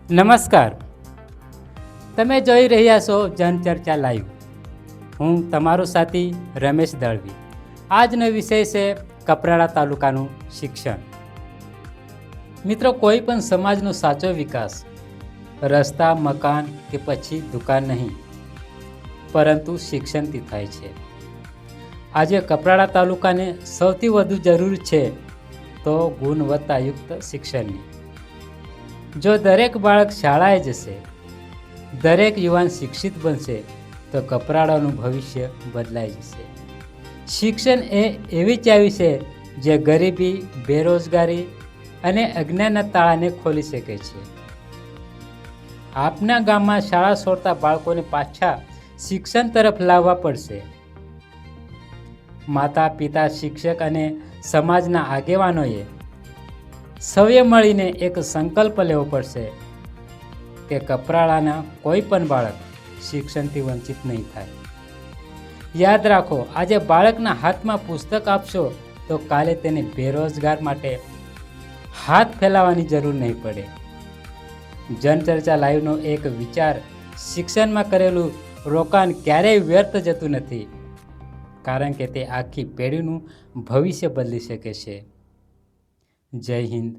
નમસ્કાર, તમે જોઈ રહ્યા છો જનચર્ચા લાઈવ. હું તમારો સાથી રમેશ દળવી. આજનો વિષય છે કપરાડા તાલુકાનું શિક્ષણ. મિત્રો, કોઈ પણ સમાજનો સાચો વિકાસ રસ્તા, મકાન કે પછી દુકાન નહીં, પરંતુ શિક્ષણથી થાય છે. આજે કપરાડા તાલુકાને સૌથી વધુ જરૂર છે તો ગુણવત્તાયુક્ત શિક્ષણની. જો દરેક બાળક શાળાએ જશે, દરેક યુવાન શિક્ષિત બનશે તો કપરાડાનું ભવિષ્ય બદલાઈ જશે. શિક્ષણ એ એવી ચાવી છે જે ગરીબી, બેરોજગારી અને અજ્ઞાનના તાળાને ખોલી શકે છે. આપના ગામમાં શાળા છોડતા બાળકોને પાછા શિક્ષણ તરફ લાવવા પડશે. માતા, પિતા, શિક્ષક અને સમાજના આગેવાનોએ સૌએ મળીને એક સંકલ્પ લેવો પડશે કે કપરાડાના કોઈ પણ બાળક શિક્ષણથી વંચિત નહીં થાય. યાદ રાખો, આજે બાળકના હાથમાં પુસ્તક આપશો તો કાલે તેને બેરોજગાર માટે હાથ ફેલાવવાની જરૂર નહીં પડે. જનચર્ચા લાઈવનો એક વિચાર: શિક્ષણમાં કરેલું રોકાણ ક્યારેય વ્યર્થ જતું નથી, કારણ કે તે આખી પેઢીનું ભવિષ્ય બદલી શકે છે. જય હિન્દ.